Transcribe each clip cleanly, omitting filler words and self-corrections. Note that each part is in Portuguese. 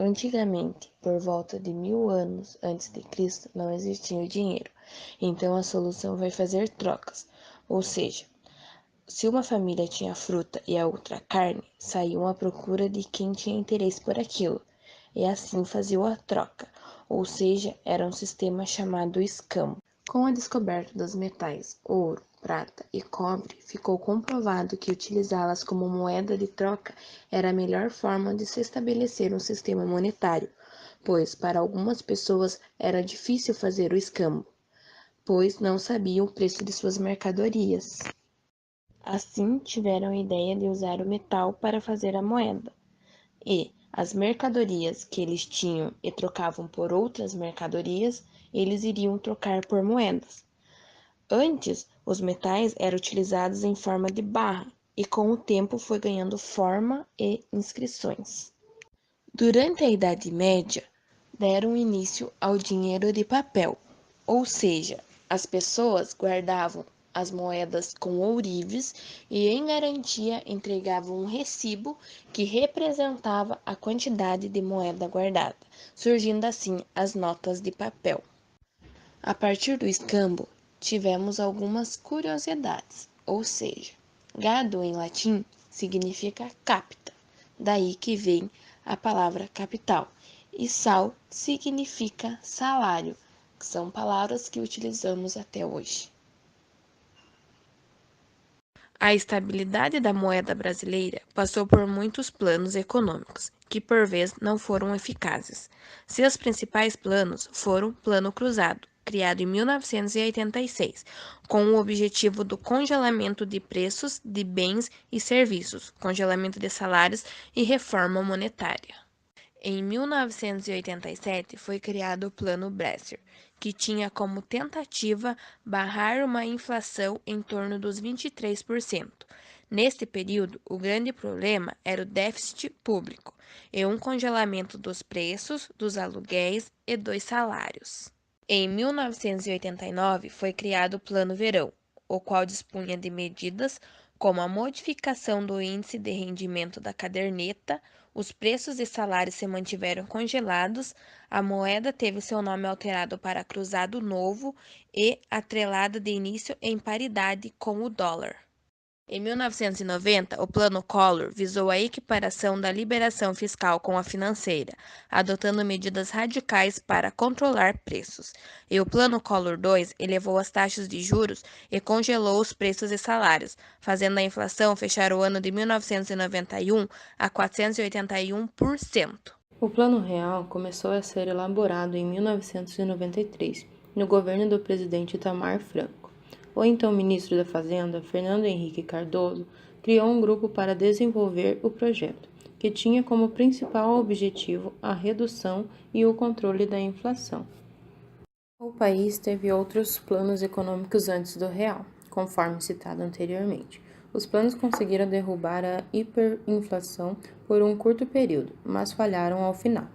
Antigamente, por volta de 1000 anos antes de Cristo, não existia o dinheiro. Então a solução foi fazer trocas. Ou seja, se uma família tinha fruta e a outra carne, saíam à procura de quem tinha interesse por aquilo. E assim faziam a troca. Ou seja, era um sistema chamado escambo. Com a descoberta dos metais ouro, prata e cobre, ficou comprovado que utilizá-las como moeda de troca era a melhor forma de se estabelecer um sistema monetário, pois para algumas pessoas era difícil fazer o escambo, pois não sabiam o preço de suas mercadorias. Assim, tiveram a ideia de usar o metal para fazer a moeda. E as mercadorias que eles tinham e trocavam por outras mercadorias, eles iriam trocar por moedas. Antes, os metais eram utilizados em forma de barra e com o tempo foi ganhando forma e inscrições. Durante a Idade Média, deram início ao dinheiro de papel, ou seja, as pessoas guardavam as moedas com ourives e, em garantia, entregavam um recibo que representava a quantidade de moeda guardada, surgindo assim as notas de papel. A partir do escambo, tivemos algumas curiosidades, ou seja, gado em latim significa capta, daí que vem a palavra capital, e sal significa salário, que são palavras que utilizamos até hoje. A estabilidade da moeda brasileira passou por muitos planos econômicos, que por vezes não foram eficazes. Seus principais planos foram o Plano Cruzado, criado em 1986, com o objetivo do congelamento de preços de bens e serviços, congelamento de salários e reforma monetária. Em 1987, foi criado o Plano Bresser, que tinha como tentativa barrar uma inflação em torno dos 23%. Neste período, o grande problema era o déficit público e um congelamento dos preços, dos aluguéis e dos salários. Em 1989, foi criado o Plano Verão, o qual dispunha de medidas como a modificação do índice de rendimento da caderneta, os preços e salários se mantiveram congelados, a moeda teve seu nome alterado para Cruzado Novo e atrelada de início em paridade com o dólar. Em 1990, o Plano Collor visou a equiparação da liberação fiscal com a financeira, adotando medidas radicais para controlar preços. E o Plano Collor II elevou as taxas de juros e congelou os preços e salários, fazendo a inflação fechar o ano de 1991 a 481%. O Plano Real começou a ser elaborado em 1993, no governo do presidente Itamar Franco. O então ministro da Fazenda, Fernando Henrique Cardoso, criou um grupo para desenvolver o projeto, que tinha como principal objetivo a redução e o controle da inflação. O país teve outros planos econômicos antes do real, conforme citado anteriormente. Os planos conseguiram derrubar a hiperinflação por um curto período, mas falharam ao final.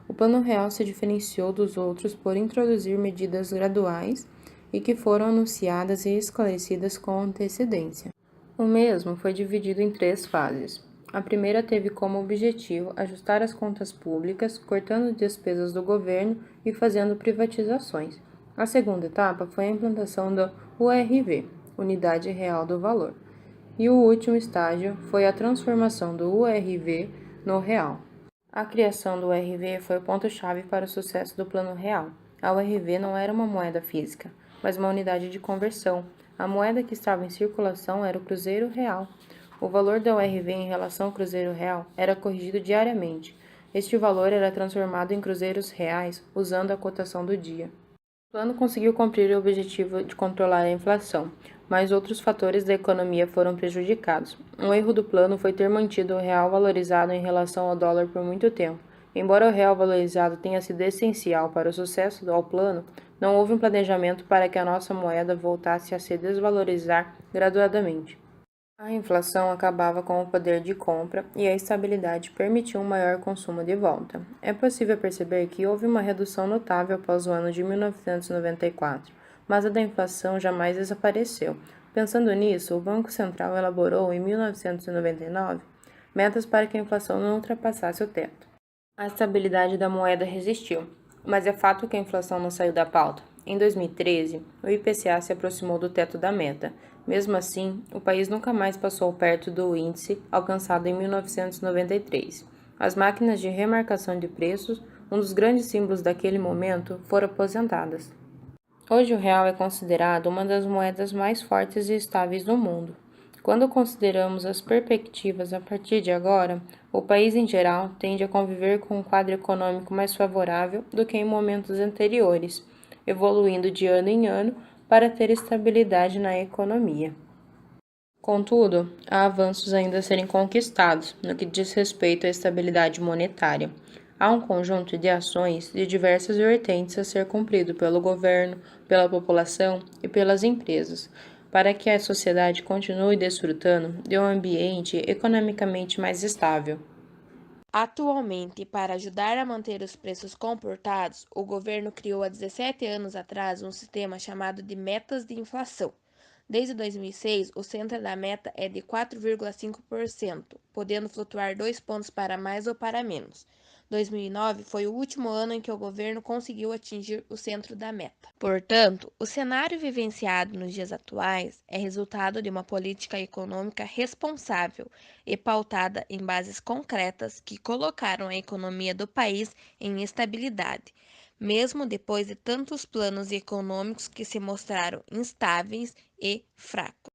O Plano Real se diferenciou dos outros por introduzir medidas graduais e que foram anunciadas e esclarecidas com antecedência. O mesmo foi dividido em 3 fases. A primeira teve como objetivo ajustar as contas públicas, cortando despesas do governo e fazendo privatizações. A segunda etapa foi a implantação da URV, Unidade Real do Valor. E o último estágio foi a transformação do URV no real. A criação do URV foi o ponto-chave para o sucesso do Plano Real. A URV não era uma moeda física, mas uma unidade de conversão. A moeda que estava em circulação era o Cruzeiro Real. O valor da URV em relação ao Cruzeiro Real era corrigido diariamente. Este valor era transformado em cruzeiros reais usando a cotação do dia. O plano conseguiu cumprir o objetivo de controlar a inflação, mas outros fatores da economia foram prejudicados. Um erro do plano foi ter mantido o real valorizado em relação ao dólar por muito tempo. Embora o real valorizado tenha sido essencial para o sucesso do plano, não houve um planejamento para que a nossa moeda voltasse a se desvalorizar graduadamente. A inflação acabava com o poder de compra e a estabilidade permitiu um maior consumo de volta. É possível perceber que houve uma redução notável após o ano de 1994, mas a da inflação jamais desapareceu. Pensando nisso, o Banco Central elaborou em 1999 metas para que a inflação não ultrapassasse o teto. A estabilidade da moeda resistiu, mas é fato que a inflação não saiu da pauta. Em 2013, o IPCA se aproximou do teto da meta. Mesmo assim, o país nunca mais passou perto do índice alcançado em 1993. As máquinas de remarcação de preços, um dos grandes símbolos daquele momento, foram aposentadas. Hoje o real é considerado uma das moedas mais fortes e estáveis do mundo. Quando consideramos as perspectivas a partir de agora, o país em geral tende a conviver com um quadro econômico mais favorável do que em momentos anteriores, evoluindo de ano em ano para ter estabilidade na economia. Contudo, há avanços ainda a serem conquistados no que diz respeito à estabilidade monetária. Há um conjunto de ações de diversas vertentes a ser cumprido pelo governo, pela população e pelas empresas, para que a sociedade continue desfrutando de um ambiente economicamente mais estável. Atualmente, para ajudar a manter os preços comportados, o governo criou há 17 anos atrás um sistema chamado de metas de inflação. Desde 2006, o centro da meta é de 4,5%, podendo flutuar 2 pontos para mais ou para menos. 2009 foi o último ano em que o governo conseguiu atingir o centro da meta. Portanto, o cenário vivenciado nos dias atuais é resultado de uma política econômica responsável e pautada em bases concretas que colocaram a economia do país em estabilidade, mesmo depois de tantos planos econômicos que se mostraram instáveis e fracos.